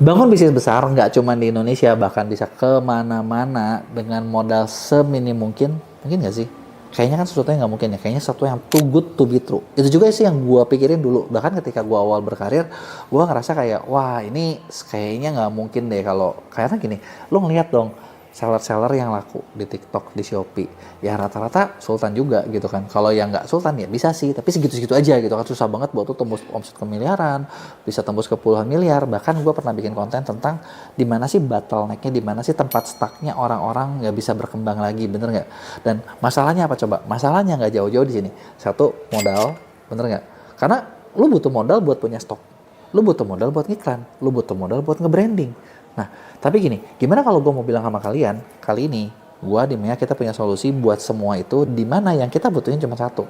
Bangun bisnis besar nggak cuma di Indonesia, bahkan bisa kemana-mana dengan modal seminim mungkin nggak sih? Kayaknya kan sesuatu yang nggak mungkin ya, kayaknya sesuatu yang too good to be true. Itu juga sih yang gue pikirin dulu, bahkan ketika gue awal berkarir, gue ngerasa kayak, wah ini kayaknya nggak mungkin deh kalau, karena gini, lo ngeliat dong, seller-seller yang laku di TikTok, di Shopee, ya rata-rata sultan juga gitu kan. Kalau yang nggak sultan ya bisa sih, tapi segitu-segitu aja gitu kan. Susah banget buat tuh tembus omset ke miliaran, bisa tembus ke puluhan miliar. Bahkan gue pernah bikin konten tentang di mana sih bottleneck-nya, di mana sih tempat stuck-nya orang-orang nggak bisa berkembang lagi, bener nggak? Dan masalahnya apa coba? Masalahnya nggak jauh-jauh di sini. Satu, modal, bener nggak? Karena lu butuh modal buat punya stok, lu butuh modal buat ngiklan, lu butuh modal buat nge-branding. Nah, tapi gini, gimana kalau gue mau bilang sama kalian, kali ini gue di Mea kita punya solusi buat semua itu, di mana yang kita butuhin cuma satu,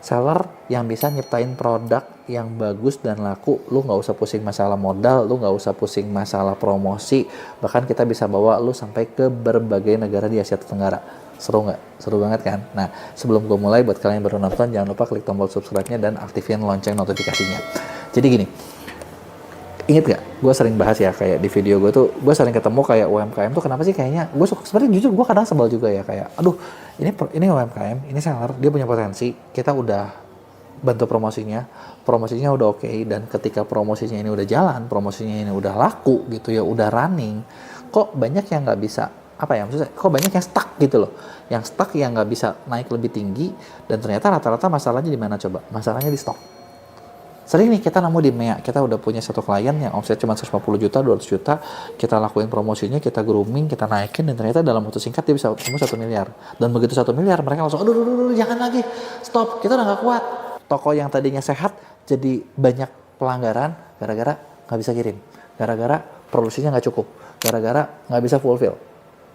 seller yang bisa nyiptain produk yang bagus dan laku. Lu nggak usah pusing masalah modal, lu nggak usah pusing masalah promosi, bahkan kita bisa bawa lu sampai ke berbagai negara di Asia Tenggara. Seru nggak? Seru banget kan? Nah, sebelum gue mulai, buat kalian yang baru nonton, jangan lupa klik tombol subscribe-nya dan aktifin lonceng notifikasinya. Jadi gini, inget gak? Gue sering bahas ya, kayak di video gue tuh, gue sering ketemu kayak UMKM tuh kenapa sih kayaknya, gue suka, sebenarnya jujur gue kadang sebel juga ya, kayak aduh ini UMKM, ini seller, dia punya potensi, kita udah bantu promosinya udah oke, dan ketika promosinya ini udah jalan, promosinya ini udah laku gitu ya, udah running, kok banyak yang nggak bisa, apa ya maksudnya, kok banyak yang stuck gitu loh, yang stuck, yang nggak bisa naik lebih tinggi, dan ternyata rata-rata masalahnya di mana coba? Masalahnya di stok. Sering nih kita nemu di Mea, kita udah punya satu klien yang omset cuma 150 juta, 200 juta, kita lakuin promosinya, kita grooming, kita naikin, dan ternyata dalam waktu singkat dia bisa tembus 1 miliar. Dan begitu 1 miliar, mereka langsung, aduh, jangan lagi, stop, kita udah gak kuat. Toko yang tadinya sehat, jadi banyak pelanggaran, gara-gara gak bisa kirim, gara-gara produksinya gak cukup, gara-gara gak bisa fulfill,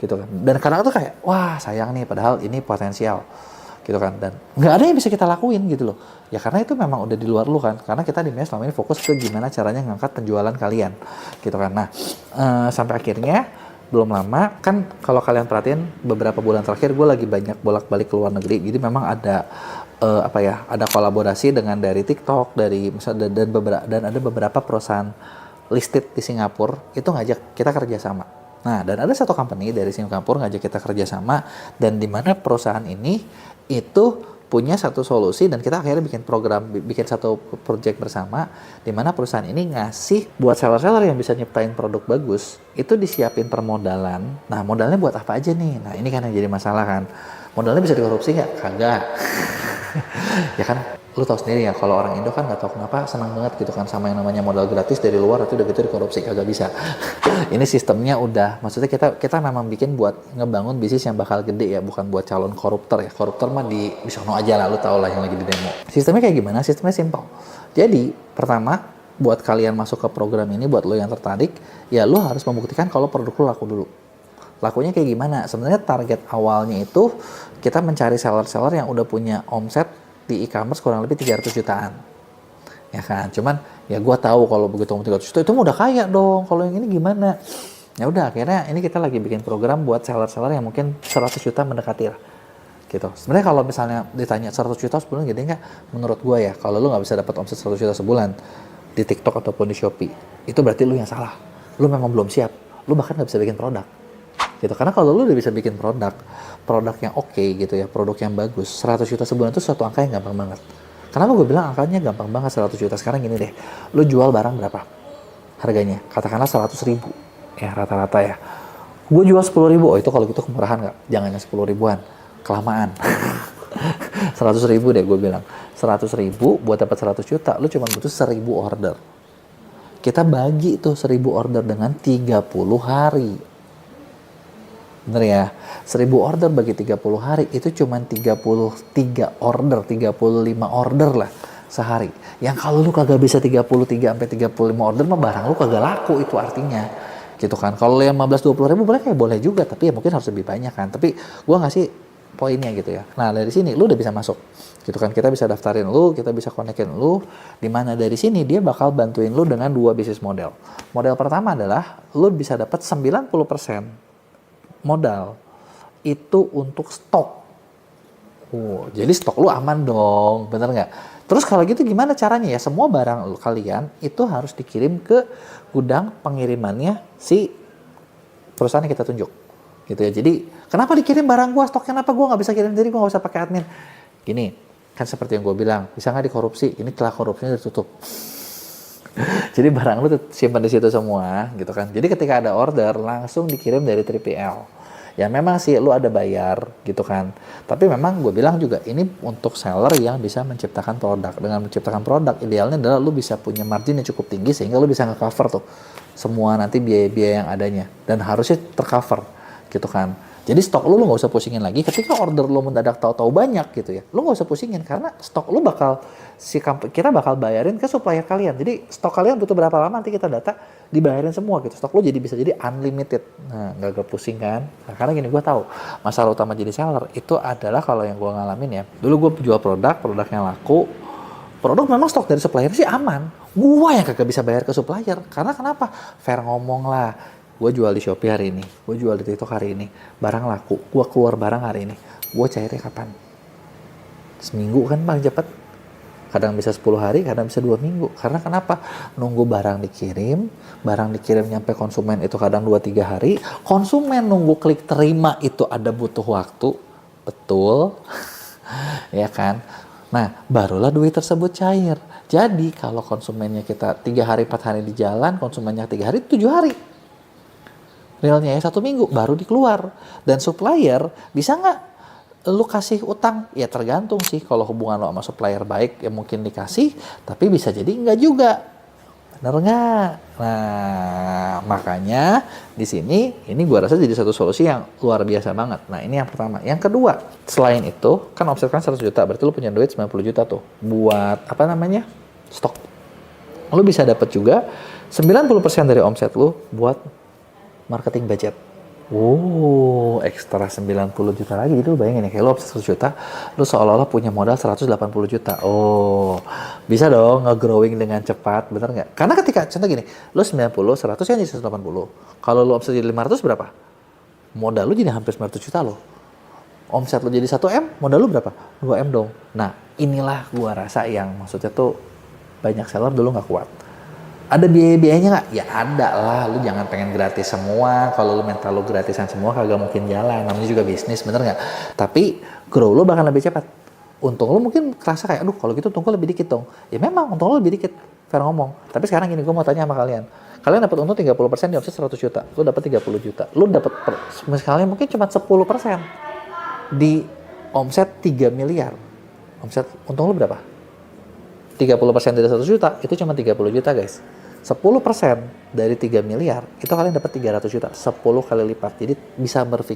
gitu kan. Dan kadang tuh kayak, wah sayang nih, padahal ini potensial, gitu kan. Dan nggak ada yang bisa kita lakuin gitu loh ya, karena itu memang udah di luar lu kan, karena kita di Mea selama ini fokus ke gimana caranya ngangkat penjualan kalian, gitu kan. Nah, sampai akhirnya belum lama kan, kalau kalian perhatiin beberapa bulan terakhir gue lagi banyak bolak-balik ke luar negeri, jadi memang ada ada kolaborasi dengan dari TikTok, dari misalnya, dan ada beberapa perusahaan listed di Singapura itu ngajak kita kerjasama. Nah, dan ada satu company dari Singapura ngajak kita kerjasama, dan di mana perusahaan ini itu punya satu solusi, dan kita akhirnya bikin program, bikin satu project bersama, di mana perusahaan ini ngasih buat seller-seller yang bisa nyiptain produk bagus, itu disiapin permodalan. Nah, modalnya buat apa aja nih? Nah, ini kan yang jadi masalah kan. Modalnya bisa dikorupsi nggak? Kagak. Ya kan, lu tahu sendiri ya, kalau orang Indo kan nggak tahu kenapa senang banget gitu kan sama yang namanya modal gratis dari luar, itu udah gitu dikorupsi, kagak bisa. Ini sistemnya udah, maksudnya kita memang bikin buat ngebangun bisnis yang bakal gede ya, bukan buat calon koruptor ya. Koruptor mah di sono aja lah, lu tau lah yang lagi di demo. Sistemnya kayak gimana? Sistemnya simpel. Jadi pertama, buat kalian masuk ke program ini, buat lo yang tertarik, ya lo harus membuktikan kalau produk lo laku dulu. Lakunya kayak gimana? Sebenarnya target awalnya itu kita mencari seller-seller yang udah punya omset di e-commerce kurang lebih 300 jutaan. Ya kan? Cuman ya gue tahu kalau begitu 300 juta itu udah kaya dong. Kalau yang ini gimana? Ya udah, akhirnya ini kita lagi bikin program buat seller-seller yang mungkin 100 juta mendekati lah. Gitu. Sebenarnya kalau misalnya ditanya 100 juta sebulan gede nggak? Menurut gue ya, kalau lu nggak bisa dapat omset 100 juta sebulan di TikTok ataupun di Shopee, itu berarti lu yang salah. Lu memang belum siap. Lu bahkan nggak bisa bikin produk. Gitu. Karena kalau lu udah bisa bikin produk yang oke gitu ya, produk yang bagus, 100 juta sebulan itu suatu angka yang gampang banget. Kenapa gue bilang angkanya gampang banget 100 juta? Sekarang gini deh, lu jual barang berapa harganya? Katakanlah 100 ribu ya rata-rata ya. Gue jual 10 ribu, oh itu kalau gitu kemurahan nggak? Jangan 10 ribuan, kelamaan. 100 ribu deh gue bilang. 100 ribu buat dapat 100 juta, lu cuma butuh 1000 order. Kita bagi tuh 1000 order dengan 30 hari. Bener ya, 1000 order bagi 30 hari itu cuma 33 order, 35 order lah sehari. Yang kalau lu kagak bisa 33 sampai 35 order mah barang lu kagak laku, itu artinya. Gitu kan. Kalau yang 15-20 ribu boleh, kayak boleh juga, tapi ya mungkin harus lebih banyak kan. Tapi gua ngasih poinnya gitu ya. Nah, dari sini lu udah bisa masuk. Gitu kan, kita bisa daftarin lu, kita bisa konekin lu, dimana dari sini dia bakal bantuin lu dengan 2 bisnis model. Model pertama adalah lu bisa dapat 90% modal itu untuk stok. Jadi stok lu aman dong, bener nggak? Terus kalau gitu gimana caranya ya? Semua barang kalian itu harus dikirim ke gudang pengirimannya si perusahaan yang kita tunjuk. Gitu ya. Jadi kenapa dikirim barang gua, stok kenapa gua nggak bisa kirim sendiri, gua nggak usah pakai admin? Gini, kan seperti yang gua bilang, bisa nggak dikorupsi? Ini celah korupsinya ditutup. Jadi barang lu tuh simpan di situ semua, gitu kan. Jadi ketika ada order, langsung dikirim dari 3PL. Ya memang sih lu ada bayar, gitu kan. Tapi memang gue bilang juga, ini untuk seller yang bisa menciptakan produk. Dengan menciptakan produk, idealnya adalah lu bisa punya margin yang cukup tinggi, sehingga lu bisa nge-cover tuh semua nanti biaya-biaya yang adanya. Dan harusnya tercover, gitu kan. Jadi stok lu nggak usah pusingin lagi. Ketika order lu mendadak tahu-tahu banyak gitu ya, lu nggak usah pusingin karena stok lu bakal kita bakal bayarin ke supplier kalian. Jadi stok kalian butuh berapa lama nanti kita data dibayarin semua gitu. Stok lu jadi bisa jadi unlimited. Nah, nggak pusing kan? Nah, karena gini, gue tahu masalah utama jadi seller itu adalah kalau yang gue ngalamin ya. Dulu gue jual produknya laku. Produk memang stok dari supplier sih aman. Gua yang kagak bisa bayar ke supplier. Karena kenapa? Fair ngomong lah. Gue jual di Shopee hari ini, gue jual di TikTok hari ini, barang laku, gue keluar barang hari ini, gue cairnya kapan? Seminggu kan paling cepat. Kadang bisa 10 hari, kadang bisa 2 minggu. Karena kenapa? Nunggu barang dikirim nyampe konsumen itu kadang 2-3 hari, konsumen nunggu klik terima itu ada butuh waktu, betul, ya kan? Nah, barulah duit tersebut cair. Jadi kalau konsumennya kita 3 hari, 4 hari di jalan, konsumennya 3 hari, 7 hari. Realnya ya 1 minggu baru dikeluar. Dan supplier bisa nggak lu kasih utang? Ya tergantung sih. Kalau hubungan lo sama supplier baik ya mungkin dikasih, tapi bisa jadi nggak juga. Bener nggak? Nah, makanya di sini ini gua rasa jadi satu solusi yang luar biasa banget. Nah, ini yang pertama. Yang kedua, selain itu kan omset kan 100 juta, berarti lu punya duit 90 juta tuh buat apa namanya? Stok. Lu bisa dapat juga 90% dari omset lu buat marketing budget. Ekstra 90 juta lagi. Itu bayangin ya, kayak lo 100 juta, lo seolah-olah punya modal 180 juta. Bisa dong nge-growing dengan cepat, bener nggak? Karena ketika, contoh gini, lo 90, 100 kan jadi 180. Kalau lo omset jadi 500 berapa? Modal lo jadi hampir 900 juta lo. Omset lo jadi 1M, modal lo berapa? 2M dong. Nah, inilah gua rasa yang maksudnya tuh banyak seller dulu nggak kuat. Ada biaya-biayanya nggak? Ya ada lah, lu jangan pengen gratis semua. Kalau lu mental lu gratisan semua kagak mungkin jalan. Namanya juga bisnis, bener nggak? Tapi grow lu bakal lebih cepat. Untung lu mungkin kerasa kayak, aduh kalau gitu untung lebih dikit dong. Ya memang untung lu lebih dikit, fair ngomong. Tapi sekarang gini, gue mau tanya sama kalian. Kalian dapat untung 30% di omset 100 juta. Lu dapat 30 juta. Lu dapat sekalian mungkin cuma 10% di omset 3 miliar. Omset untung lu berapa? 30% dari 100 juta, itu cuma 30 juta guys. 10% dari 3 miliar, itu kalian dapat 300 juta. 10 kali lipat. Jadi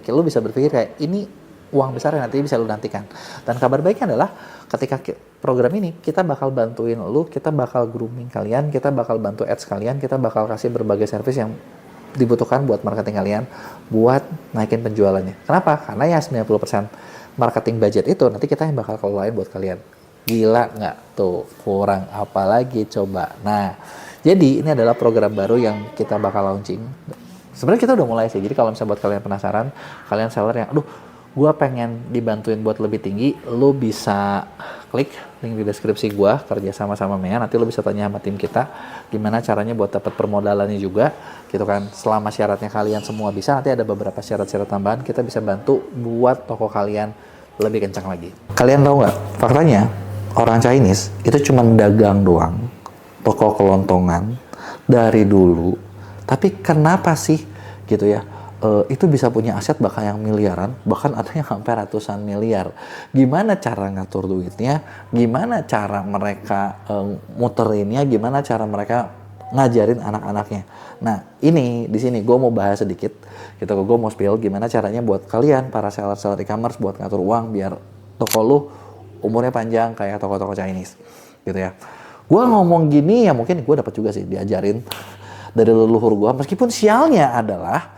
lu bisa berpikir kayak, ini uang besar yang nanti bisa lu nantikan. Dan kabar baiknya adalah, ketika program ini, kita bakal bantuin lu, kita bakal grooming kalian, kita bakal bantu ads kalian, kita bakal kasih berbagai service yang dibutuhkan buat marketing kalian, buat naikin penjualannya. Kenapa? Karena ya 90% marketing budget itu, nanti kita yang bakal kelolain buat kalian. Gila nggak tuh? Kurang apa lagi coba? Nah, jadi ini adalah program baru yang kita bakal launching. Sebenarnya kita udah mulai sih. Jadi kalau misalnya buat kalian penasaran, kalian seller yang, aduh, gue pengen dibantuin buat lebih tinggi, lo bisa klik link di deskripsi gue, kerja sama Mea. Nanti lo bisa tanya sama tim kita, gimana caranya buat dapat permodalannya juga, gitu kan. Selama syaratnya kalian semua bisa, nanti ada beberapa syarat-syarat tambahan, kita bisa bantu buat toko kalian lebih kencang lagi. Kalian tahu nggak? Faktanya, orang Chinese itu cuma dagang doang, toko kelontongan dari dulu. Tapi kenapa sih gitu ya? Itu bisa punya aset bahkan yang miliaran, bahkan ada yang sampai ratusan miliar. Gimana cara ngatur duitnya? Gimana cara mereka muterinnya? Gimana cara mereka ngajarin anak-anaknya? Nah, ini di sini gue mau bahas sedikit. Gitu, gue mau spill gimana caranya buat kalian para seller-seller e-commerce buat ngatur uang biar toko lu umurnya panjang kayak toko-toko Chinese, gitu ya. Gue ngomong gini ya mungkin gue dapat juga sih diajarin dari leluhur gue. Meskipun sialnya adalah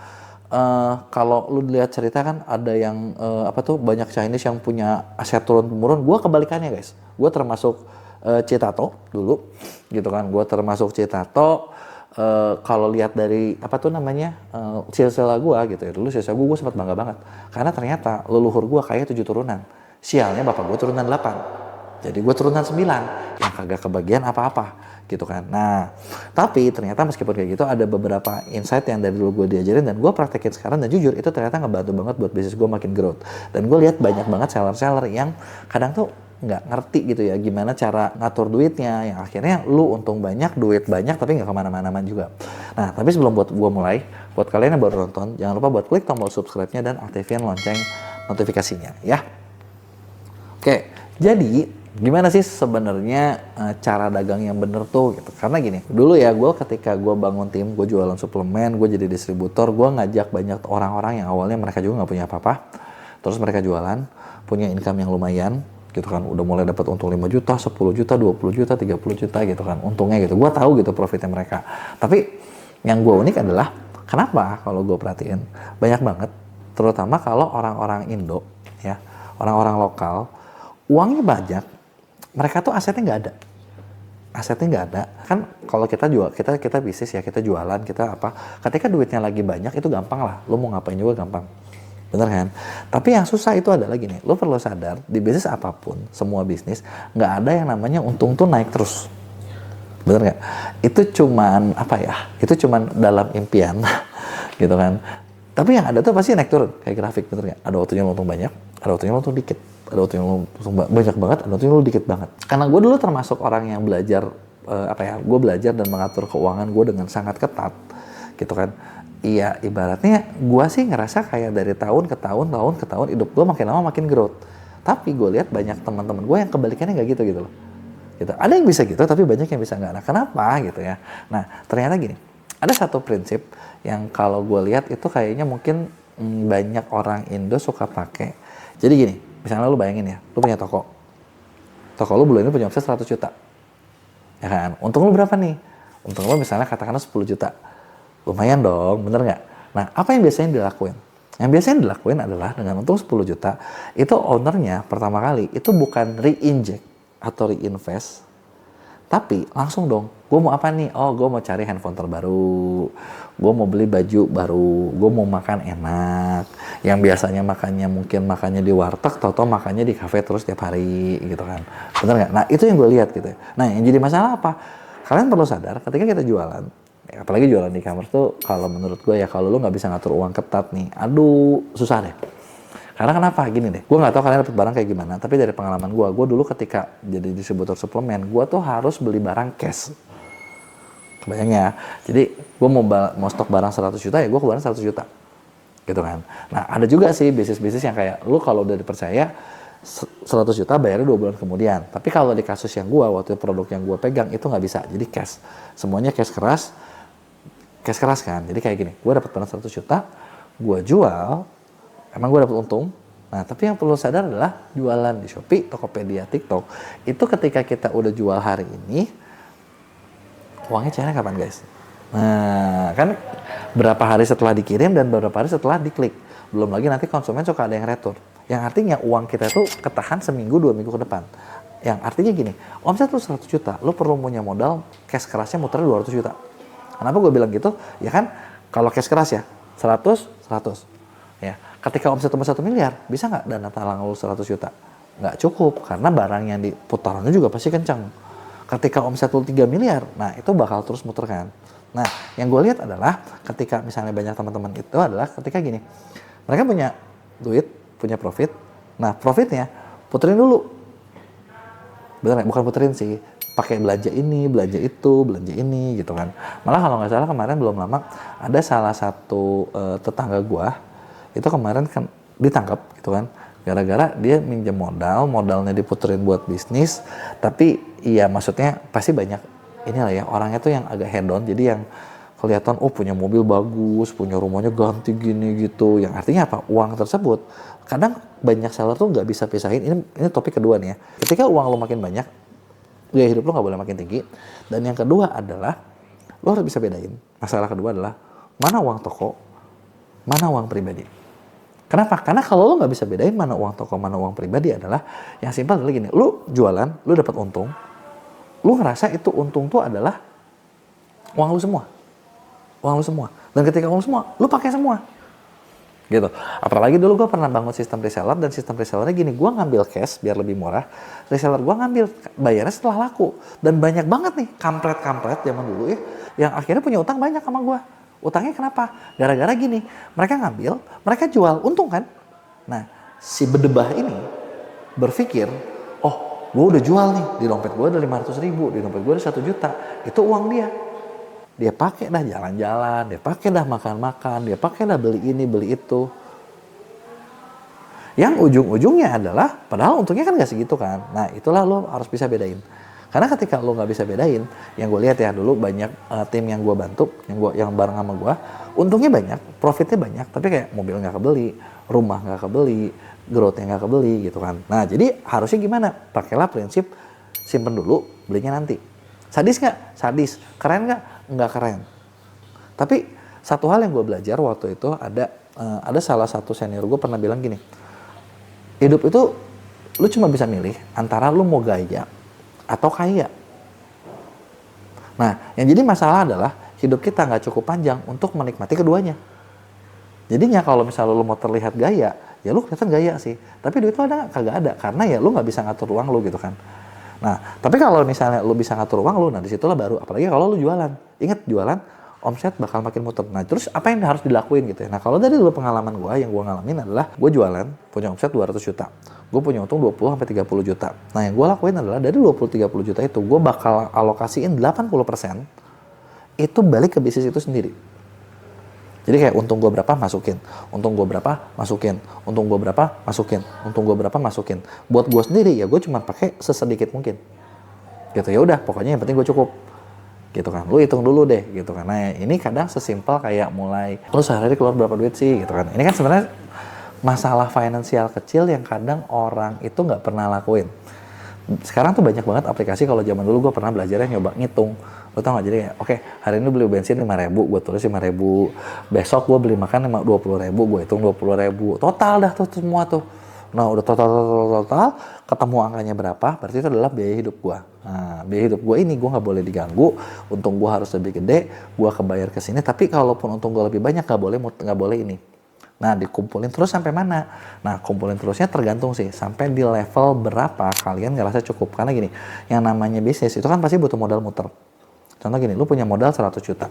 kalau lu lihat cerita kan ada yang banyak Chinese yang punya aset turun temurun. Gue kebalikannya guys. Gue termasuk Citato dulu, gitu kan. Gue termasuk Citato. Kalau lihat dari silsilah gue gitu ya, dulu silsilah gue sempat bangga banget karena ternyata leluhur gue kayak 7 turunan. Sialnya bapak gue turunan 8. Jadi gue turunan 9 yang kagak kebagian apa-apa gitu kan. Nah, tapi ternyata meskipun kayak gitu ada beberapa insight yang dari dulu gue diajarin dan gue praktekin sekarang, dan jujur itu ternyata ngebantu banget buat bisnis gue makin growth. Dan gue lihat banyak banget seller-seller yang kadang tuh nggak ngerti gitu ya gimana cara ngatur duitnya, yang akhirnya lu untung banyak, duit banyak, tapi nggak kemana-mana juga. Nah, tapi sebelum buat gue mulai, buat kalian yang baru nonton, jangan lupa buat klik tombol subscribe-nya dan aktifin lonceng notifikasinya ya. Oke, jadi gimana sih sebenarnya cara dagang yang bener tuh gitu. Karena gini, dulu ya gue ketika gue bangun tim, gue jualan suplemen, gue jadi distributor, gue ngajak banyak orang-orang yang awalnya mereka juga nggak punya apa-apa, terus mereka jualan, punya income yang lumayan gitu kan, udah mulai dapat untung 5 juta, 10 juta, 20 juta, 30 juta gitu kan, untungnya gitu. Gue tahu gitu profitnya mereka. Tapi yang gue unik adalah, kenapa kalau gue perhatiin, banyak banget, terutama kalau orang-orang Indo ya, orang-orang lokal, uangnya banyak, mereka tuh asetnya nggak ada. Asetnya nggak ada. Kan kalau kita jual, kita bisnis ya, kita jualan, kita apa. Ketika duitnya lagi banyak, itu gampang lah. Lo mau ngapain juga gampang. Bener kan? Tapi yang susah itu adalah gini, lo perlu sadar, di bisnis apapun, semua bisnis, nggak ada yang namanya untung tuh naik terus. Bener nggak? Itu cuman, apa ya, itu cuman dalam impian, gitu kan. Tapi yang ada tuh pasti naik turun, kayak grafik, bener nggak? Ada waktunya lo untung banyak, ada waktunya lo untung dikit. Ada waktu yang banyak banget, ada waktu yang dikit banget. Karena gue dulu termasuk orang yang belajar, gue belajar dan mengatur keuangan gue dengan sangat ketat, gitu kan. Iya, ibaratnya gue sih ngerasa kayak dari tahun ke tahun, hidup gue makin lama makin growth. Tapi gue lihat banyak teman-teman gue yang kebalikannya nggak gitu loh. Gitu. Ada yang bisa gitu, tapi banyak yang bisa nggak. Nah, kenapa gitu ya? Nah, ternyata gini, ada satu prinsip yang kalau gue lihat itu kayaknya mungkin banyak orang Indo suka pakai. Jadi gini, misalnya lu bayangin ya, lu punya toko lu bulan ini punya omset 100 juta, ya kan? Untung lu berapa nih? Untung lu misalnya katakanlah 10 juta, lumayan dong, bener nggak? Nah, apa yang biasanya dilakuin? Yang biasanya dilakuin adalah dengan untung 10 juta, itu ownernya pertama kali, itu bukan reinject atau reinvest, tapi langsung dong, gue mau apa nih? Oh, gue mau cari handphone terbaru, gue mau beli baju baru, gue mau makan enak. Yang biasanya makannya di warteg, tau-tau makannya di kafe terus tiap hari gitu kan. Bener nggak? Nah, itu yang gue lihat gitu. Nah, yang jadi masalah apa? Kalian perlu sadar ketika kita jualan, apalagi jualan di e-commerce tuh, kalau menurut gue ya, kalau lu nggak bisa ngatur uang ketat nih, aduh, susah deh. Karena kenapa? Gini deh, gue nggak tahu kalian dapat barang kayak gimana, tapi dari pengalaman gue dulu ketika jadi distributor suplemen, gue tuh harus beli barang cash. Kebayang ya? Jadi gue mau stok barang 100 juta ya gue keluarin 100 juta. Gitu kan. Nah, ada juga sih bisnis-bisnis yang kayak lu kalau udah dipercaya 100 juta bayarnya 2 bulan kemudian. Tapi kalau di kasus yang gue, waktu produk yang gue pegang itu nggak bisa. Jadi cash. Semuanya cash keras kan. Jadi kayak gini, gue dapat barang 100 juta, gue jual, emang gue dapat untung. Nah, tapi yang perlu sadar adalah jualan di Shopee, Tokopedia, TikTok, itu ketika kita udah jual hari ini, uangnya cairnya kapan guys? Nah, kan berapa hari setelah dikirim dan berapa hari setelah diklik. Belum lagi nanti konsumen suka ada yang retur. Yang artinya uang kita itu ketahan seminggu, 2 minggu ke depan. Yang artinya gini, omset lu 100 juta, lu perlu punya modal cash kerasnya muter 200 juta. Kenapa gue bilang gitu? Ya kan, kalau cash keras ya, 100. Ya, ketika omset cuma 1 miliar, bisa nggak dana talang lu 100 juta? Nggak cukup, karena barang yang di putarannya juga pasti kencang. Ketika omset lu 3 miliar, nah itu bakal terus muter kan. Nah, yang gue lihat adalah ketika misalnya banyak teman-teman itu adalah ketika gini, mereka punya duit, punya profit, nah profitnya puterin dulu. Bener, bukan puterin sih, pakai belanja ini, belanja itu, belanja ini gitu kan. Malah kalau nggak salah kemarin belum lama, ada salah satu tetangga gue, itu kemarin kan ditangkap gitu kan, gara-gara dia minjem modalnya diputerin buat bisnis, tapi iya maksudnya pasti banyak inilah ya, orangnya tuh yang agak head on, jadi yang kelihatan punya mobil bagus, punya rumahnya ganti gini gitu, yang artinya apa, uang tersebut kadang banyak seller tuh nggak bisa pisahin, ini topik kedua nih ya, ketika uang lo makin banyak, gaya hidup lo nggak boleh makin tinggi, dan yang kedua adalah lo harus bisa bedain, masalah kedua adalah mana uang toko, mana uang pribadi. Kenapa? Karena kalau lo nggak bisa bedain mana uang toko, mana uang pribadi adalah, yang simpel adalah gini, lo jualan, lo dapat untung, lo ngerasa itu untung tuh adalah uang lo semua. Dan ketika uang semua, lo pakai semua. gitu. Apalagi dulu gue pernah bangun sistem reseller, dan sistem resellernya gini, gue ngambil cash biar lebih murah, reseller gue ngambil bayarnya setelah laku. Dan banyak banget nih kampret-kampret zaman dulu ya, yang akhirnya punya utang banyak sama gue. Utangnya kenapa? Gara-gara gini, mereka ngambil, mereka jual, untung kan. Nah, si bedebah ini berpikir, oh gue udah jual nih, di dompet gue ada 500.000, di dompet gue ada 1 juta, itu uang dia. Dia pakai dah jalan-jalan, dia pakai dah makan-makan, dia pakai dah beli ini, beli itu. Yang ujung-ujungnya adalah, padahal untungnya kan gak segitu kan. Nah itulah lo harus bisa bedain. Karena ketika lo gak bisa bedain, yang gue lihat ya dulu banyak tim yang gue bantu, yang bareng sama gue, untungnya banyak, profitnya banyak, tapi kayak mobil gak kebeli, rumah gak kebeli, growth-nya gak kebeli gitu kan. Nah jadi harusnya gimana? Pakailah prinsip simpen dulu, belinya nanti. Sadis gak? Sadis. Keren gak? Nggak keren. Tapi satu hal yang gue belajar waktu itu, ada salah satu senior gue pernah bilang gini, hidup itu lu cuma bisa milih antara lu mau gaya atau kaya. Nah yang jadi masalah adalah hidup kita nggak cukup panjang untuk menikmati keduanya. Jadinya kalau misalnya lu mau terlihat gaya, ya lu kelihatan gaya sih, tapi duit lu ada kagak ada, karena ya lu nggak bisa ngatur uang lu gitu kan. Nah, tapi kalau misalnya lu bisa ngatur uang lu, nah disitulah baru, apalagi kalau lu jualan. Ingat, jualan, omset bakal makin muter. Nah, terus apa yang harus dilakuin gitu ya? Nah, kalau dari dulu pengalaman gue, yang gue ngalamin adalah, gue jualan, punya omset 200 juta. Gue punya untung 20-30 juta. Nah, yang gue lakuin adalah, dari 20-30 juta itu, gue bakal alokasiin 80% itu balik ke bisnis itu sendiri. Jadi kayak untung gue berapa masukin, untung gue berapa masukin, untung gue berapa masukin, untung gue berapa masukin. Buat gue sendiri ya gue cuma pakai sesedikit mungkin. Gitu ya udah, pokoknya yang penting gue cukup. Gitu kan. Lu hitung dulu deh gitu kan. Nah, ini kadang sesimpel kayak mulai lu sehari keluar berapa duit sih gitu kan. Ini kan sebenarnya masalah finansial kecil yang kadang orang itu nggak pernah lakuin. Sekarang tuh banyak banget aplikasi. Kalau zaman dulu gue pernah belajarnya nyoba ngitung. Lo tau gak, jadi kayak oke, hari ini beli bensin 5.000, gue tulis 5.000. Besok gue beli makan 20.000, gue hitung 20.000. Total dah tuh semua tuh. Nah udah total, ketemu angkanya berapa, berarti itu adalah biaya hidup gue. Nah biaya hidup gue ini gue gak boleh diganggu, untung gue harus lebih gede, gue kebayar ke sini. Tapi kalaupun untung gue lebih banyak, gak boleh ini. Nah dikumpulin terus sampai mana? Nah kumpulin terusnya tergantung sih, sampai di level berapa kalian ngerasa cukup. Karena gini, yang namanya bisnis itu kan pasti butuh modal muter. Contoh gini, lu punya modal 100 juta.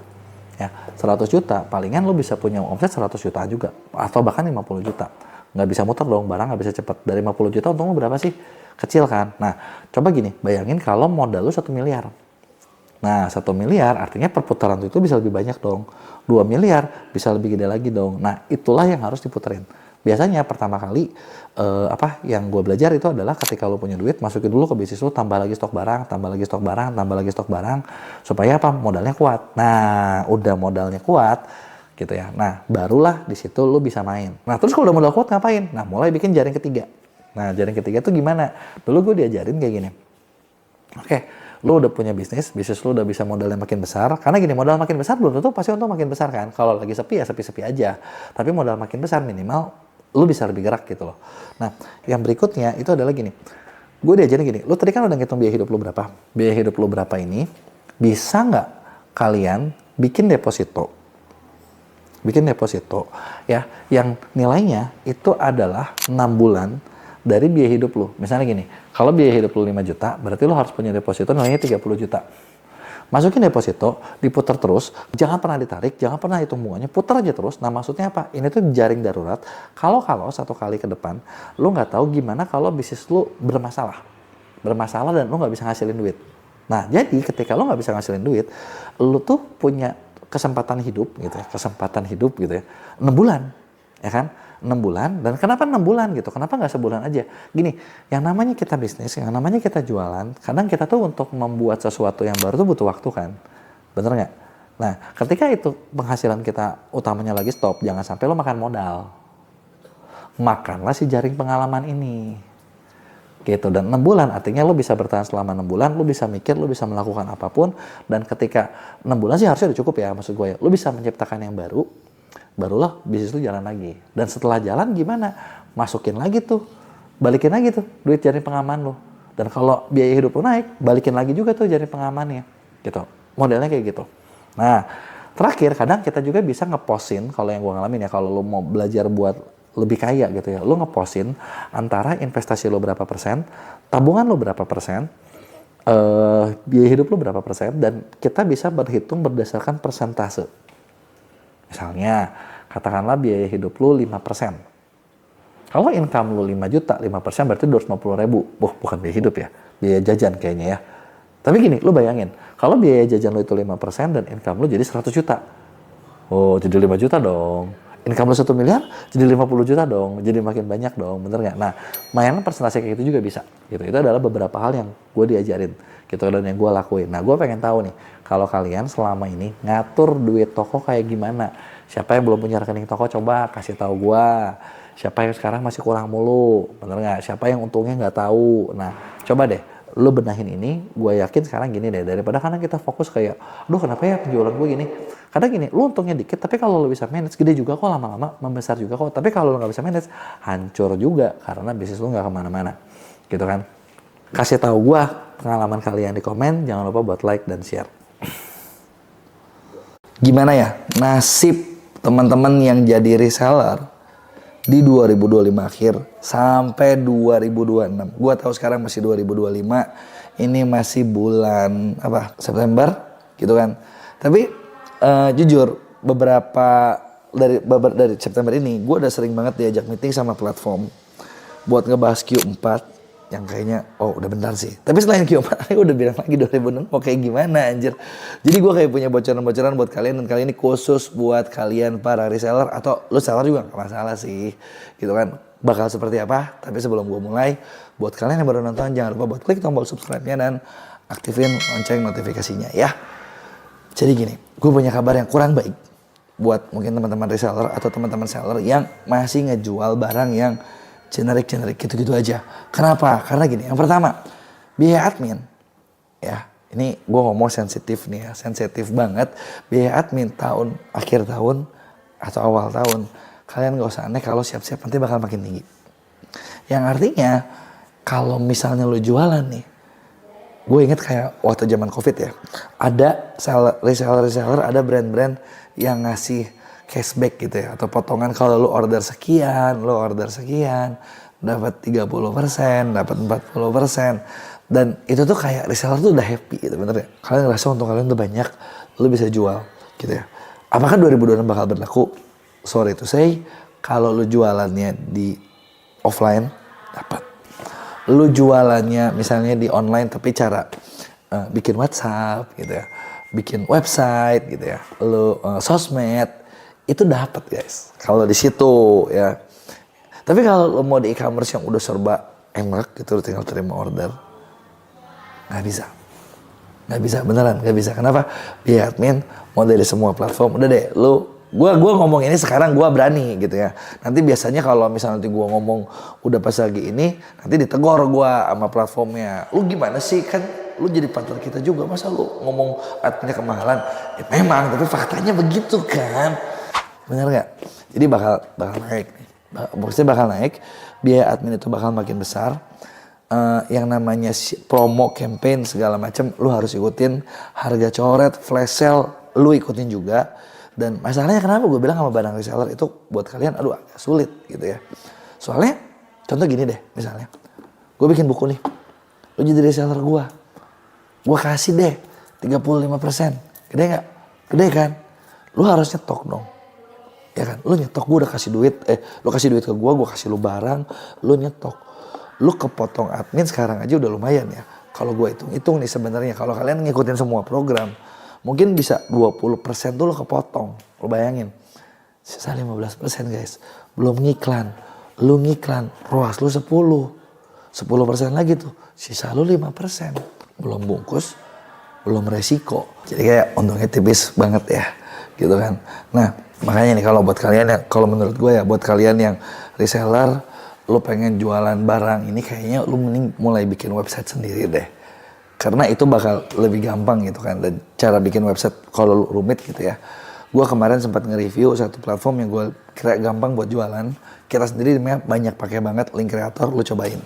Ya, 100 juta, palingan lu bisa punya omset 100 juta juga. Atau bahkan 50 juta. Nggak bisa muter dong, barang nggak bisa cepet. Dari 50 juta untung lu berapa sih? Kecil kan? Nah, coba gini, bayangin kalau modal lu 1 miliar. Nah, 1 miliar artinya perputaran itu bisa lebih banyak dong. 2 miliar bisa lebih gede lagi dong. Nah, itulah yang harus diputerin. Biasanya pertama kali yang gue belajar itu adalah ketika lo punya duit, masukin dulu ke bisnis lo, tambah lagi stok barang, tambah lagi stok barang, tambah lagi stok barang, supaya apa? Modalnya kuat. Nah, udah modalnya kuat gitu ya. Nah, barulah di situ lo bisa main. Nah, terus kalau udah modal kuat ngapain? Nah, mulai bikin jaring ketiga. Nah, jaring ketiga tuh gimana? Dulu gue diajarin kayak gini. Oke, lo udah punya bisnis lo udah bisa modalnya makin besar. Karena gini, modal makin besar belum tentu pasti untung makin besar kan. Kalau lagi sepi ya sepi-sepi aja. Tapi modal makin besar minimal lu bisa lebih gerak gitu loh. Nah, yang berikutnya itu adalah gini. Gue diajarin gini, lu tadi kan udah ngitung biaya hidup lu berapa. Biaya hidup lu berapa ini, bisa nggak kalian bikin deposito? Bikin deposito ya, yang nilainya itu adalah 6 bulan dari biaya hidup lu. Misalnya gini, kalau biaya hidup lu 5 juta, berarti lu harus punya deposito nilainya 30 juta. Masukin deposito, diputar terus, jangan pernah ditarik, jangan pernah hitung bunganya, putar aja terus. Nah maksudnya apa? Ini tuh jaring darurat. Kalau satu kali ke depan, lu nggak tahu gimana kalau bisnis lu bermasalah dan lu nggak bisa ngasilin duit. Nah jadi ketika lu nggak bisa ngasilin duit, lu tuh punya kesempatan hidup gitu ya, 6 bulan, ya kan? 6 bulan, dan kenapa 6 bulan gitu? Kenapa nggak sebulan aja? Gini, yang namanya kita bisnis, yang namanya kita jualan, kadang kita tuh untuk membuat sesuatu yang baru tuh butuh waktu kan? Bener nggak? Nah, ketika itu penghasilan kita utamanya lagi stop, jangan sampai lo makan modal. Makanlah si jaring pengalaman ini. Gitu, dan 6 bulan artinya lo bisa bertahan selama 6 bulan, lo bisa mikir, lo bisa melakukan apapun, dan ketika 6 bulan sih harusnya udah cukup ya, maksud gue ya. Lo bisa menciptakan yang baru, barulah bisnis lu jalan lagi. Dan setelah jalan gimana? Masukin lagi tuh, balikin lagi tuh duit jaring pengaman lu. Dan kalau biaya hidup lu naik, balikin lagi juga tuh jaring pengamannya. Gitu. Modelnya kayak gitu. Nah, Terakhir, kadang kita juga bisa ngepostin, kalau yang gue ngalamin ya, kalau lo mau belajar buat lebih kaya gitu ya, lo ngepostin antara investasi lo berapa persen, tabungan lo berapa persen, biaya hidup lo berapa persen, dan kita bisa berhitung berdasarkan persentase. Misalnya, katakanlah biaya hidup lo 5%. Kalau income lo 5 juta, 5% berarti 250 ribu. Bukan biaya hidup ya, biaya jajan kayaknya ya. Tapi gini, lo bayangin, kalau biaya jajan lo itu 5% dan income lo jadi 100 juta. Oh, jadi 5 juta dong. Income lo 1 miliar, jadi 50 juta dong. Jadi makin banyak dong, bener nggak? Nah, mainan presentasi kayak gitu juga bisa. Gitu. Itu adalah beberapa hal yang gue diajarin. Gitu, dan yang gue lakuin. Nah, gue pengen tahu nih, kalau kalian selama ini ngatur duit toko kayak gimana? Siapa yang belum punya rekening toko, coba kasih tahu gue. Siapa yang sekarang masih kurang mulu, bener nggak? Siapa yang untungnya nggak tahu? Nah, coba deh. Lo benahin ini, gue yakin sekarang gini deh, daripada kadang kita fokus kayak, aduh kenapa ya penjualan gue gini, kadang gini, lo untungnya dikit, tapi kalau lo bisa manage, gede juga kok lama-lama, membesar juga kok, tapi kalau lo nggak bisa manage, hancur juga, karena bisnis lo nggak kemana-mana, gitu kan. Kasih tahu gue pengalaman kalian di komen, jangan lupa buat like dan share. Gimana ya nasib teman-teman yang jadi reseller di 2025 akhir sampai 2026. Gua tahu sekarang masih 2025. Ini masih bulan apa? September gitu kan. Tapi jujur beberapa dari September ini gua udah sering banget diajak meeting sama platform buat ngebahas Q4 yang kayaknya udah bentar sih. Tapi selain Q4 aku udah bilang lagi 2006 mau kayak gimana anjir. Jadi gue kayak punya bocoran-bocoran buat kalian, dan kali ini khusus buat kalian para reseller atau lu seller juga gak masalah sih. Gitu kan. Bakal seperti apa? Tapi sebelum gue mulai, buat kalian yang baru nonton jangan lupa buat klik tombol subscribe-nya dan aktifin lonceng notifikasinya ya. Jadi gini, gue punya kabar yang kurang baik buat mungkin teman-teman reseller atau teman-teman seller yang masih ngejual barang yang generik gitu-gitu aja. Kenapa? Karena gini, yang pertama, biaya admin. Ya, ini gue ngomong sensitif nih ya, sensitif banget. Biaya admin akhir tahun atau awal tahun, kalian gak usah aneh kalau siap-siap nanti bakal makin tinggi. Yang artinya, kalau misalnya lo jualan nih, gue inget kayak waktu zaman COVID ya, ada reseller, ada brand-brand yang ngasih cashback gitu ya, atau potongan kalau lu order sekian, dapat 30%, dapat 40%. Dan itu tuh kayak reseller tuh udah happy gitu, bener ya? Kalian ngerasa untung kalian tuh banyak, lu bisa jual gitu ya. Apakah 2026 bakal berlaku? Sorry to say, kalau lu jualannya di offline, dapat. Lu jualannya misalnya di online tapi cara bikin WhatsApp gitu ya, bikin website gitu ya, lu sosmed, itu dapat guys kalau di situ ya. Tapi kalau lo mau di e-commerce yang udah serba enak gitu, tinggal terima order, nggak bisa beneran nggak bisa. Kenapa? Biaya admin mau dari semua platform. Udah deh, gua ngomong ini sekarang gua berani gitu ya. Nanti biasanya kalau misalnya nanti gua ngomong udah pas lagi ini, nanti ditegur gua sama platformnya. Lu gimana sih, kan lu jadi partner kita juga, masa lu ngomong adminnya kemahalan? Ya memang, tapi faktanya begitu kan. Bener nggak? Jadi bakal naik nih. Maksudnya bakal naik, biaya admin itu bakal makin besar. Yang namanya promo, campaign, segala macam, lu harus ikutin. Harga coret, flash sale, lu ikutin juga. Dan masalahnya kenapa gue bilang sama barang reseller itu buat kalian, aduh agak sulit gitu ya. Soalnya, contoh gini deh misalnya. Gue bikin buku nih, lu jadi reseller gue kasih deh 35%. Gede nggak? Gede kan? Lu harus nyetok dong. Ya kan, lu nyetok, gue udah kasih duit, lu kasih duit ke gue kasih lu barang, lu nyetok. Lu kepotong admin sekarang aja udah lumayan ya. Kalau gue hitung nih sebenarnya, kalau kalian ngikutin semua program, mungkin bisa 20% tuh lu kepotong. Lu bayangin, sisa 15% guys. Belum ngiklan, lu ngiklan, ROAS lu 10% lagi tuh, sisa lu 5%. Belum bungkus, belum resiko. Jadi kayak untungnya tipis banget ya, gitu kan. Nah, makanya nih kalau buat kalian yang, kalau menurut gue ya, buat kalian yang reseller, lu pengen jualan barang ini, kayaknya lu mending mulai bikin website sendiri deh. Karena itu bakal lebih gampang gitu kan. Dan cara bikin website kalau rumit gitu ya. Gue kemarin sempat nge-review satu platform yang gue kira gampang buat jualan. Kita sendiri banyak pakai banget, Link Creator, lu cobain.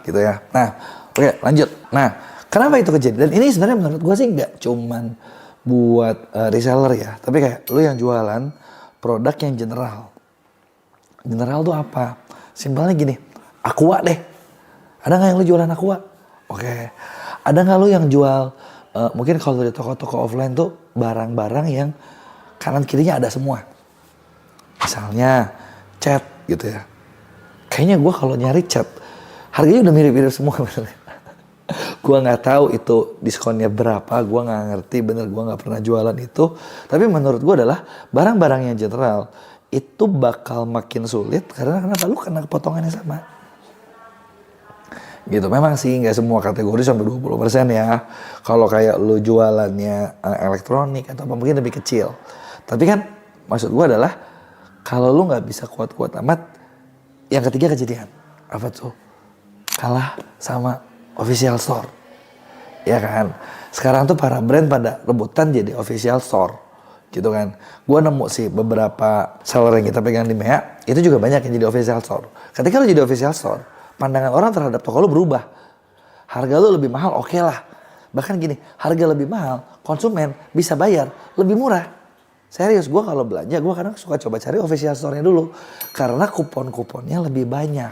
Gitu ya. Nah, oke lanjut. Nah, kenapa itu kejadian? Dan ini sebenarnya menurut gue sih nggak cuman buat reseller ya, tapi kayak lu yang jualan produk yang general. General tuh apa? Simpelnya gini, Aqua deh. Ada nggak yang lu jualan Aqua? Oke. Ada nggak lu yang jual, mungkin kalau di toko-toko offline tuh barang-barang yang kanan kirinya ada semua. Misalnya cat gitu ya. Kayaknya gue kalau nyari cat, harganya udah mirip-mirip semua bener. Gue nggak tahu itu diskonnya berapa, gue nggak ngerti, bener gue nggak pernah jualan itu. Tapi menurut gue adalah barang-barang yang general itu bakal makin sulit karena kenapa? Lu kena potongan yang sama. Gitu, memang sih nggak semua kategori sampai 20% ya. Kalau kayak lu jualannya elektronik atau apa mungkin lebih kecil. Tapi kan maksud gue adalah kalau lu nggak bisa kuat-kuat amat, yang ketiga kejadian. Apa tuh? Kalah sama official store. Ya kan? Sekarang tuh para brand pada rebutan jadi official store. Gitu kan. Gue nemu sih beberapa seller yang kita pegang di MEA, itu juga banyak yang jadi official store. Ketika lu jadi official store, pandangan orang terhadap toko lu berubah. Harga lu lebih mahal, oke lah. Bahkan gini, harga lebih mahal, konsumen bisa bayar lebih murah. Serius, gue kalau belanja, gue kadang suka coba cari official store-nya dulu. Karena kupon-kuponnya lebih banyak.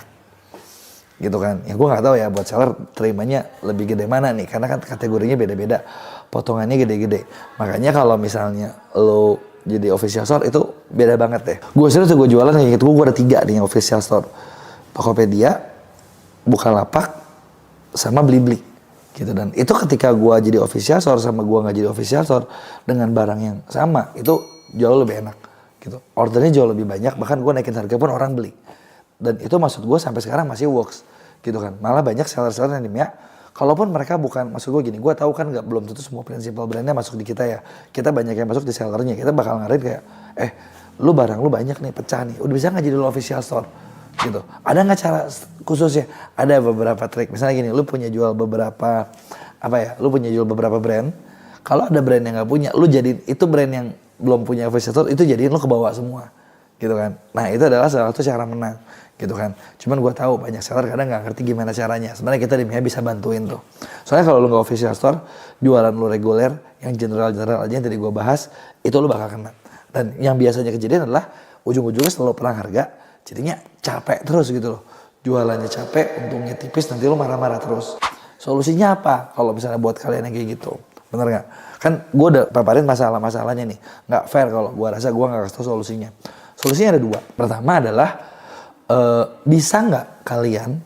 Gitu kan. Ya gue gak tahu ya buat seller terimanya lebih gede mana nih. Karena kan kategorinya beda-beda. Potongannya gede-gede. Makanya kalau misalnya lo jadi official store itu beda banget deh. Gue serius tuh gue jualan kayak gitu. Gue ada 3 nih official store. Tokopedia, Bukalapak, sama Blibli gitu. Dan itu ketika gue jadi official store sama gue nggak jadi official store dengan barang yang sama itu jauh lebih enak gitu. Ordernya jauh lebih banyak, bahkan gue naikin harga pun orang beli. Dan itu maksud gue sampai sekarang masih works gitu kan. Malah banyak seller-seller yang di MEA, kalaupun mereka bukan, maksud gue gini, gue tahu kan nggak belum tentu semua principal brandnya masuk di kita ya. Kita banyak yang masuk di sellernya. Kita bakal ngarahin kayak, lu barang lu banyak nih pecah nih, udah bisa nggak jadi lu official store gitu. Ada nggak cara khususnya? Ada beberapa trik. Misalnya gini, lu punya jual beberapa lu punya jual beberapa brand. Kalau ada brand yang nggak punya, lu jadiin itu brand yang belum punya official store, itu jadiin lu ke bawah semua gitu kan. Nah itu adalah salah satu cara menang gitu kan. Cuman gue tahu banyak seller kadang nggak ngerti gimana caranya. Sebenarnya kita di MEA bisa bantuin tuh. Soalnya kalau lu nggak official store, jualan lu reguler yang general aja yang tadi gue bahas, itu lu bakal kena. Dan yang biasanya kejadian adalah ujung-ujungnya selalu perang harga. Jadinya capek terus gitu loh. Jualannya capek, untungnya tipis, nanti lo marah-marah terus. Solusinya apa? Kalau misalnya buat kalian yang kayak gitu. Bener gak? Kan gue udah paparin masalah-masalahnya nih. Gak fair kalau gue rasa gue gak kasih tau solusinya. Solusinya ada 2. Pertama adalah, bisa gak kalian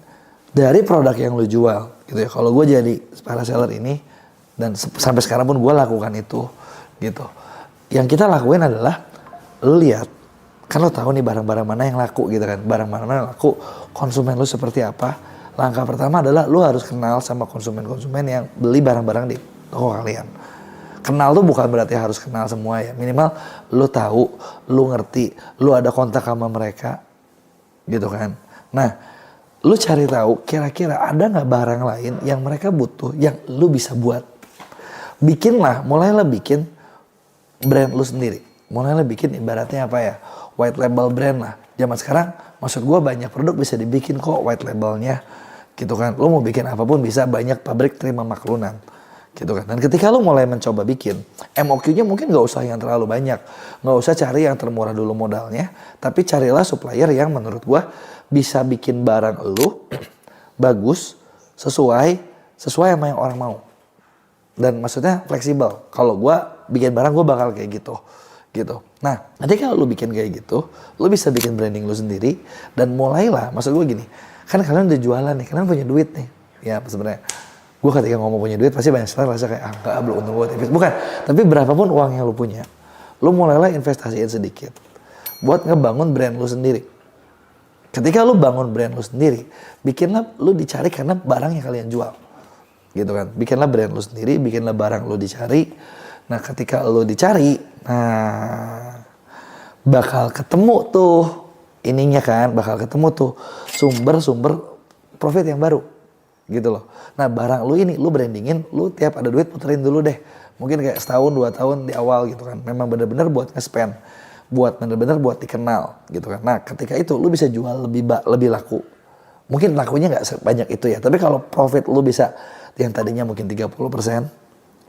dari produk yang lo jual gitu ya. Kalau gue jadi para seller ini, dan sampai sekarang pun gue lakukan itu gitu. Yang kita lakuin adalah, lo lihat, kan lo tahu nih barang-barang mana yang laku gitu kan. Barang-barang mana yang laku, konsumen lo seperti apa. Langkah pertama adalah lo harus kenal sama konsumen-konsumen yang beli barang-barang di toko kalian. Kenal tuh bukan berarti harus kenal semua ya. Minimal lo tahu, lo ngerti, lo ada kontak sama mereka gitu kan. Nah, lo cari tahu kira-kira ada nggak barang lain yang mereka butuh yang lo bisa buat. Bikinlah, mulailah bikin brand lo sendiri. Mulailah bikin ibaratnya apa ya, white label brand lah. Zaman sekarang maksud gue banyak produk bisa dibikin kok white labelnya gitu kan. Lo mau bikin apapun bisa, banyak pabrik terima maklunan gitu kan. Dan ketika lo mulai mencoba bikin, MOQ-nya mungkin gak usah yang terlalu banyak. Gak usah cari yang termurah dulu modalnya, tapi carilah supplier yang menurut gue bisa bikin barang lo bagus, sesuai sama yang orang mau. Dan maksudnya fleksibel. Kalau gue bikin barang gue bakal kayak gitu. Nah, nanti kalau lu bikin kayak gitu, lu bisa bikin branding lu sendiri dan mulailah. Maksud gue gini, kan kalian udah jualan nih, kalian punya duit nih. Ya sebenarnya, gue ketika ngomong punya duit pasti banyak seller rasa kayak enggak, belum untung gue tipis. Bukan, tapi berapapun uang yang lu punya, lu mulailah investasiin sedikit buat ngebangun brand lu sendiri. Ketika lu bangun brand lu sendiri, bikinlah lu dicari karena barang yang kalian jual, gitu kan. Bikinlah brand lu sendiri, bikinlah barang lu dicari. Nah ketika lo dicari, nah bakal ketemu tuh ininya kan, bakal ketemu tuh sumber profit yang baru gitu loh. Nah barang lo ini, lo brandingin, lo tiap ada duit puterin dulu deh. Mungkin kayak setahun 2 tahun di awal gitu kan. Memang bener-bener buat nge-spend, buat bener-bener buat dikenal gitu kan. Nah ketika itu lo bisa jual lebih laku. Mungkin lakunya gak sebanyak itu ya, tapi kalau profit lo bisa yang tadinya mungkin 30%,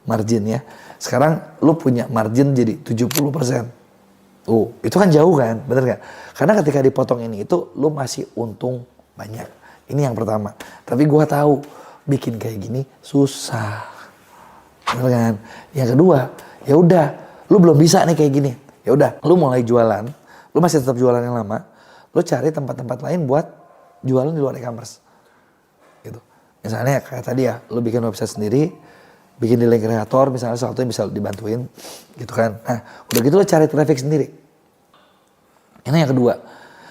marginnya. Sekarang lu punya margin jadi 70%. Itu kan jauh kan, bener gak? Karena ketika dipotong ini itu lu masih untung banyak. Ini yang pertama. Tapi gua tahu bikin kayak gini susah. Bener kan? Yang kedua, ya udah, lu belum bisa nih kayak gini. Ya udah, lu mulai jualan, lu masih tetap jualan yang lama, lu cari tempat-tempat lain buat jualan di luar e-commerce. Gitu. Misalnya kayak tadi ya, lu bikin website sendiri, bikin di link kreator, misalnya sesuatu yang bisa dibantuin, gitu kan. Nah, udah gitu lu cari traffic sendiri. Ini yang kedua.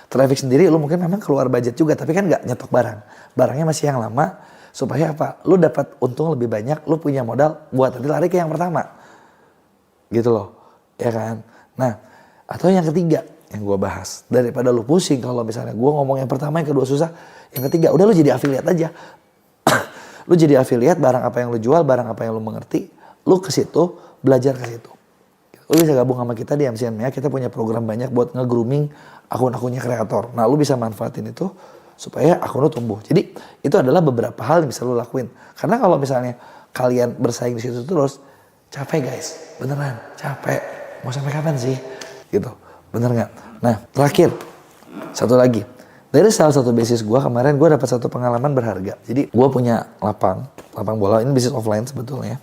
Traffic sendiri lu mungkin memang keluar budget juga, tapi kan nggak nyetok barang. Barangnya masih yang lama, supaya apa? Lu dapat untung lebih banyak, lu punya modal buat nanti lari ke yang pertama. Gitu loh, ya kan? Nah, atau yang ketiga yang gue bahas, daripada lu pusing kalau misalnya gue ngomong yang pertama, yang kedua susah, yang ketiga udah lu jadi affiliate aja. Lu jadi affiliate, barang apa yang lu jual, barang apa yang lu mengerti, lu ke situ, belajar ke situ. Lu bisa gabung sama kita di MCN-nya, kita punya program banyak buat nge-grooming akun-akunnya kreator. Nah, lu bisa manfaatin itu supaya akun lu tumbuh. Jadi, itu adalah beberapa hal yang bisa lu lakuin. Karena kalau misalnya kalian bersaing di situ terus, capek guys, beneran, capek. Mau sampai kapan sih? Gitu, bener nggak? Nah, terakhir, satu lagi. Dari salah satu bisnis gue kemarin, gue dapat satu pengalaman berharga. Jadi, gue punya lapang bola, ini bisnis offline sebetulnya.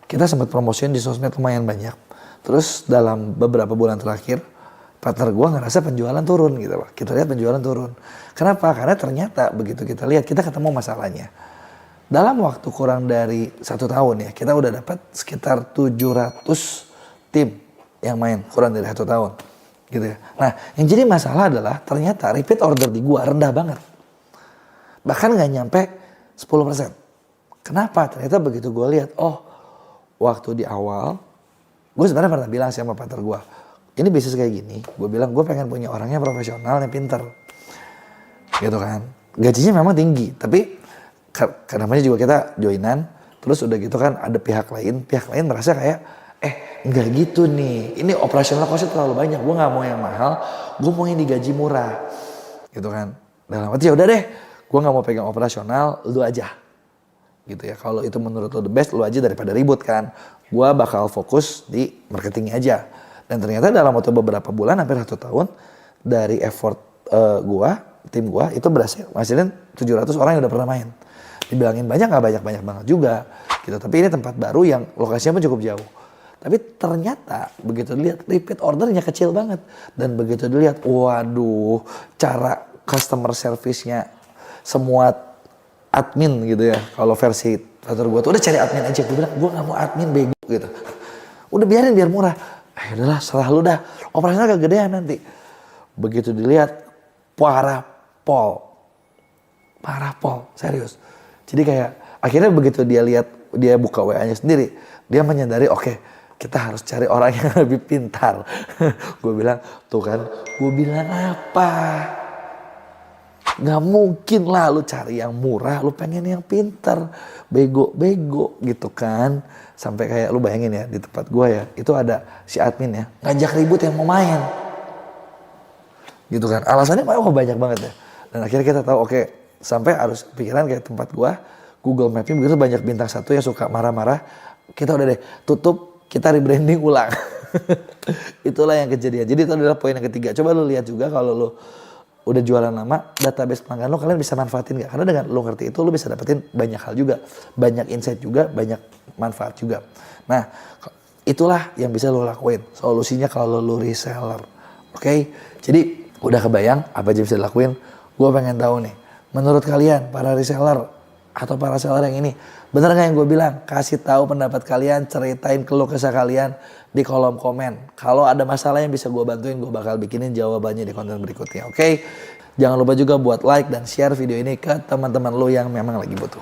Kita sempat promosiin di sosmed lumayan banyak. Terus dalam beberapa bulan terakhir, partner gue ngerasa penjualan turun gitu loh. Kita lihat penjualan turun. Kenapa? Karena ternyata begitu kita lihat, kita ketemu masalahnya. Dalam waktu kurang dari 1 tahun ya, kita udah dapat sekitar 700 tim yang main, kurang dari 1 tahun. Gitu ya. Nah, yang jadi masalah adalah ternyata repeat order di gue rendah banget. Bahkan gak nyampe 10%. Kenapa? Ternyata begitu gue lihat, waktu di awal, gue sebenarnya pernah bilang sama partner gue, ini bisnis kayak gini, gue bilang gue pengen punya orangnya profesional yang pinter. Gitu kan. Gajinya memang tinggi, tapi karena juga kita joinan, terus udah gitu kan ada pihak lain merasa kayak, enggak gitu nih, ini operasional costnya terlalu banyak, gue gak mau yang mahal, gue mau yang digaji murah. Gitu kan. Dalam arti ya udah deh, gue gak mau pegang operasional, lu aja. Gitu ya, kalau itu menurut lo the best, lu aja daripada ribut kan. Gue bakal fokus di marketingnya aja. Dan ternyata dalam waktu beberapa bulan, hampir 1 tahun, dari effort tim gue, itu berhasil ngasilin 700 orang yang udah pernah main. Dibilangin banyak gak banyak banget juga. Gitu. Tapi ini tempat baru yang lokasinya pun cukup jauh. Tapi ternyata begitu dilihat, repeat ordernya kecil banget. Dan begitu dilihat, waduh, cara customer service-nya semua admin gitu ya. Kalau versi kantor gue tuh udah cari admin aja. Gue bilang, gue gak mau admin bego gitu. Udah biarin biar murah. Udahlah, serah lu dah. Operasional kegedean nanti. Begitu dilihat, parah pol, serius. Jadi kayak akhirnya begitu dia lihat, dia buka WA-nya sendiri, dia menyadari oke, kita harus cari orang yang lebih pintar. Gue bilang, tuh kan, gue bilang apa? Gak mungkin lah lu cari yang murah, lu pengen yang pintar, bego gitu kan. Sampai kayak lu bayangin ya, di tempat gue ya, itu ada si admin ya, ngajak ribut yang mau main. Gitu kan, alasannya banyak banget ya. Dan akhirnya kita tahu oke, sampai harus pikiran kayak tempat gue, Google Maps-nya begitu banyak bintang 1 yang suka marah-marah, kita udah deh tutup, kita rebranding ulang. Itulah yang kejadian. Jadi itu adalah poin yang ketiga. Coba lu lihat juga kalau lu udah jualan lama, database pelanggan lo kalian bisa manfaatin gak? Karena dengan lo ngerti itu lo bisa dapetin banyak hal juga. Banyak insight juga, banyak manfaat juga. Nah, itulah yang bisa lo lakuin. Solusinya kalau lo reseller. Oke? Jadi udah kebayang apa aja bisa dilakuin? Gue pengen tahu nih, menurut kalian para reseller atau para seller yang ini, bener gak yang gue bilang? Kasih tahu pendapat kalian, ceritain keluh kesah kalian di kolom komen. Kalau ada masalah yang bisa gue bantuin, gue bakal bikinin jawabannya di konten berikutnya. Oke? Jangan lupa juga buat like dan share video ini ke teman-teman lo yang memang lagi butuh.